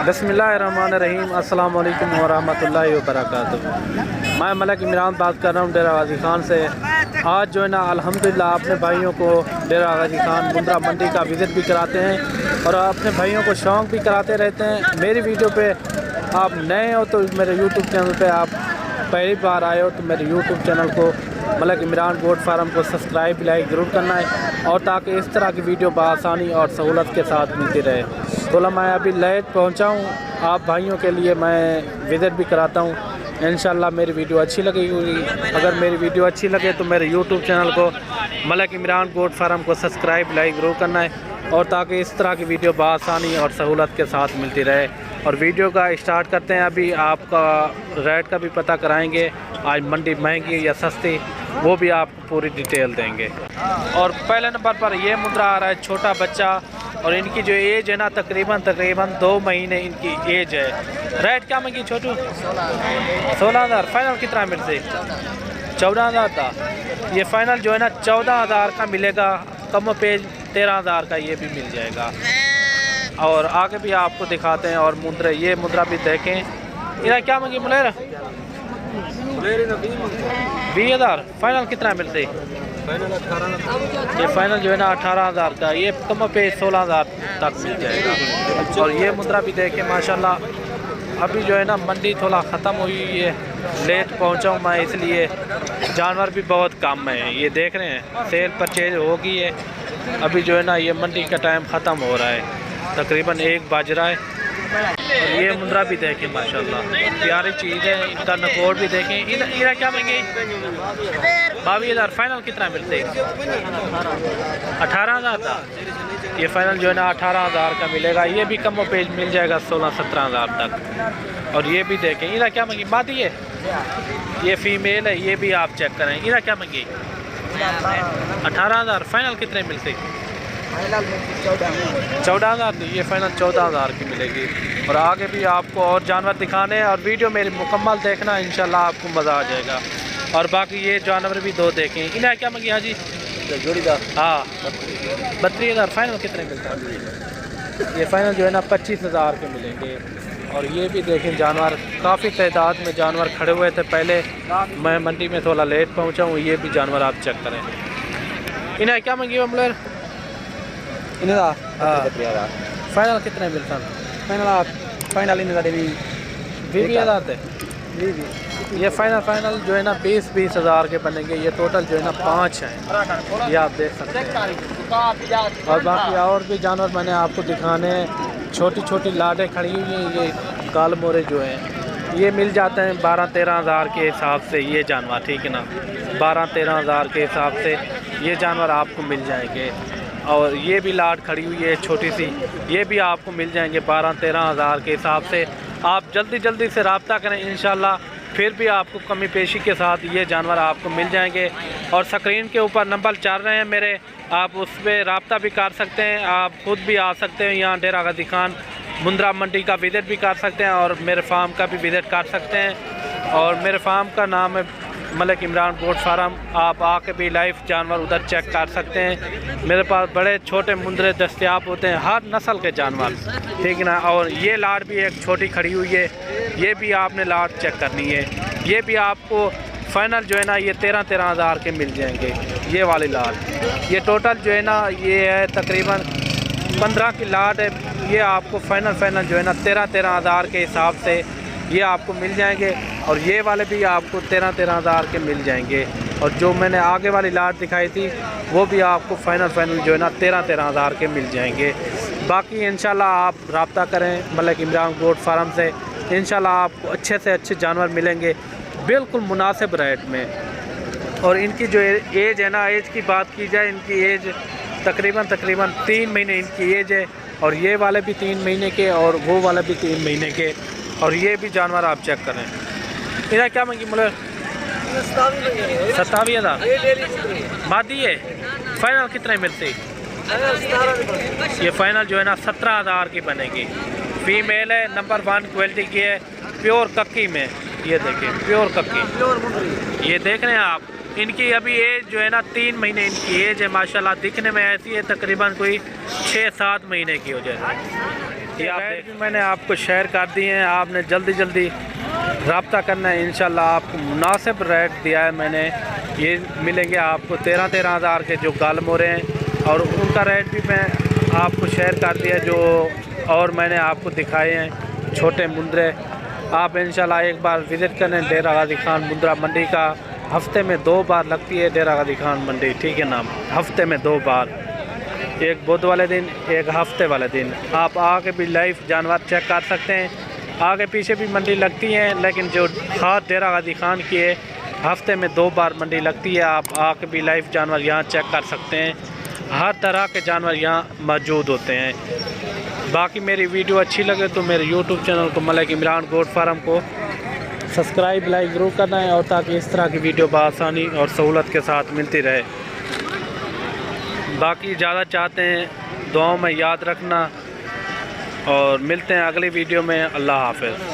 बिस्मिल्लाहिर्रहमानिर्रहीम अस्सलाम वालेकुम वरहमतुल्लाहि वबरकातुहू। मैं मलक इमरान बात कर रहा हूँ डेरा गाजी खान से। आज जो है ना अल्हम्दुलिल्लाह अपने भाइयों को डेरा गाजी खान मुंद्रा मंडी का विज़िट भी कराते हैं और अपने भाइयों को शौक़ भी कराते रहते हैं। मेरी वीडियो पे आप नए हो तो मेरे यूट्यूब चैनल पे आप पहली बार आए हो तो मेरे यूट्यूब चैनल को मलक इमरान गोट फार्म को सब्सक्राइब लाइक ज़रूर करना है और ताकि इस तरह की वीडियो बआसानी और सहूलत के साथ मिलती रहे। तो मैं अभी लेट पहुंचा हूं, आप भाइयों के लिए मैं विज़िट भी कराता हूं। इंशाल्लाह मेरी वीडियो अच्छी लगेगी। अगर मेरी वीडियो अच्छी लगे तो मेरे यूट्यूब चैनल को मलक इमरान गोट फार्म को सब्सक्राइब लाइक ज़रूर करना है और ताकि इस तरह की वीडियो बआसानी और सहूलत के साथ मिलती रहे। और वीडियो का स्टार्ट करते हैं। अभी आपका रेट का भी पता कराएंगे, आज मंडी महंगी या सस्ती वो भी आपको पूरी डिटेल देंगे। और पहले नंबर पर ये मुद्रा आ रहा है छोटा बच्चा और इनकी जो एज है ना तकरीबन 2 महीने इनकी एज है। रेट क्या मंगी छोटू? 16,000। फाइनल कितना मिल से? 14,000 था। ये फाइनल जो है ना 14,000 का मिलेगा। कम पेज 13,000 का ये भी मिल जाएगा। और आगे भी आपको दिखाते हैं। और मुद्रा ये मुद्रा भी देखें। इधर क्या मंगी मुलेर? 20,000। फाइनल कितना मिलते? ये फाइनल जो है ना 18,000 का। ये कम पे 16,000 तक मिल जाएगा। और ये मुद्रा भी देखें माशाल्लाह। अभी जो है ना मंडी थोड़ा ख़त्म हुई है, लेट पहुंचा हूँ मैं इसलिए जानवर भी बहुत कम है। ये देख रहे हैं सेल परचेज हो गई है। अभी जो है ना ये मंडी का टाइम ख़त्म हो रहा है, तकरीबन 1 बज रहा है। और ये मुद्रा भी देखें माशाल्लाह प्यारी चीज़ है। इनका नकोर भी देखें। इधर क्या महंगे? 22,000। फाइनल कितना मिलते? 18,000 था। ये फाइनल जो है ना 18,000 का मिलेगा। ये भी कम पेज मिल जाएगा 16-17,000 तक। और ये भी देखें। इधर क्या महंगी? मादी है, ये फीमेल है। ये भी आप चेक करें। इधर क्या महंगी? 18,000। फाइनल कितने मिलते? 14,000। ये फाइनल 14,000 की मिलेगी। और आगे भी आपको और जानवर दिखाने हैं और वीडियो मेरी मुकम्मल देखना, इंशाल्लाह आपको मज़ा आ जाएगा। और बाकी ये जानवर भी 2 देखें। इन्हें क्या मंगी हाजी? जोड़ीदार। हाँ 32,000। फाइनल कितने मिलता है? ये फाइनल जो है ना 25,000 के मिलेंगे। और ये भी देखें जानवर काफ़ी तादाद में जानवर खड़े हुए थे। पहले मैं मंडी में थोड़ा लेट पहुँचा हूँ। ये भी जानवर आप चेक करें। इन्हें क्या मंगी अमलर? हाँ फाइनल कितने मिलता है? फाइनल 20,000 है। ये फाइनल जो है ना 20,000 के बनेंगे। ये टोटल जो है ना 5 हैं, ये आप देख सकते हैं। और बाकी और भी जानवर मैंने आपको दिखाने हैं। छोटी छोटी लाडें खड़ी हुई हैं। ये काल मोरे जो हैं ये मिल जाते हैं 12-13,000 के हिसाब से। ये जानवर ठीक है ना 12-13,000 के हिसाब से ये जानवर आपको मिल जाएंगे। और ये भी लाट खड़ी हुई है छोटी सी, ये भी आपको मिल जाएंगे 12-13,000 के हिसाब से। आप जल्दी से रब्ता करें, इंशाल्लाह फिर भी आपको कमी पेशी के साथ ये जानवर आपको मिल जाएंगे। और स्क्रीन के ऊपर नंबर चल रहे हैं मेरे, आप उस पर रब्ता भी कर सकते हैं। आप खुद भी आ सकते हैं यहाँ डेरा गाजी खान मुंद्रा मंडी का विज़िट भी कर सकते हैं और मेरे फार्म का भी विज़िट कर सकते हैं। और मेरे फार्म का नाम है मलक इमरान गोट फार्म। आप आके भी लाइव जानवर उधर चेक कर सकते हैं। मेरे पास बड़े छोटे मुंद्रे दस्तयाब होते हैं, हर नस्ल के जानवर ठीक है ना। और ये लाट भी एक छोटी खड़ी हुई है, ये भी आपने लाट चेक करनी है। ये भी आपको फाइनल जो है ना ये 13,000 के मिल जाएंगे। ये वाली लाट ये टोटल जो है ना ये है तकरीबन 15 की लाट है। ये आपको फाइनल जो है ना 13,000 के हिसाब से ये आपको मिल जाएंगे। और ये वाले भी आपको 13,000 के मिल जाएंगे। और जो मैंने आगे वाली लाट दिखाई थी वो भी आपको फाइनल जो है ना 13,000 के मिल जाएंगे। बाकी इंशाल्लाह आप रब्ता करें मलक इमरान गोट फार्म से, इंशाल्लाह आपको अच्छे से अच्छे जानवर मिलेंगे बिल्कुल मुनासिब रेट में। और इनकी जो एज है ना, एज की बात की जाए, इनकी एज तकरीबन 3 महीने इनकी एज है। और ये वाले भी 3 महीने के और वो वाले भी 3 महीने के। और ये भी जानवर आप चेक करें। इधर क्या मंगी मुले? 27,000। मादी है। फाइनल कितने मिलते? ये फाइनल जो है ना 17,000 की बनेगी। फीमेल है, नंबर 1 क्वालिटी की है, प्योर कक्की में। ये देखें प्योर कक्की, ये देख रहे हैं आप। इनकी अभी एज जो है ना 3 महीने इनकी एज है। माशाल्लाह दिखने में ऐसी है तकरीबन कोई 6-7 महीने की हो जाए। ये रेट भी मैंने आपको शेयर कर दिए हैं, आपने जल्दी जल्दी रब्ता करना है। इंशाल्लाह आपको मुनासिब रेट दिया है मैंने। ये मिलेंगे आपको 13-13 हज़ार के जो गाल मोरे हैं, और उनका रेट भी मैं आपको शेयर कर दिया जो और मैंने आपको दिखाए हैं छोटे मुंद्रे। आप इंशाल्लाह एक बार विज़िट करें डेरा गाज़ी खान मुंद्रा मंडी का। हफ्ते में 2 बार लगती है डेरा गाज़ी खान मंडी, ठीक है ना, हफ्ते में 2 बार, एक बुध वाले दिन, एक हफ्ते वाले दिन। आप आके भी लाइव जानवर चेक कर सकते हैं। आगे पीछे भी मंडी लगती है, लेकिन जो खास डेरा गाज़ी खान की है हफ्ते में 2 बार मंडी लगती है। आप आके भी लाइव जानवर यहाँ चेक कर सकते हैं। हर तरह के जानवर यहाँ मौजूद होते हैं। बाकी मेरी वीडियो अच्छी लगे तो मेरे यूट्यूब चैनल को मलिक इमरान गोट फार्म को सब्सक्राइब लाइक ज़रूर करना है, और ताकि इस तरह की वीडियो बआसानी और सहूलत के साथ मिलती रहे। बाकी ज़्यादा चाहते हैं दुआओं में याद रखना, और मिलते हैं अगली वीडियो में। अल्लाह हाफ़िज़।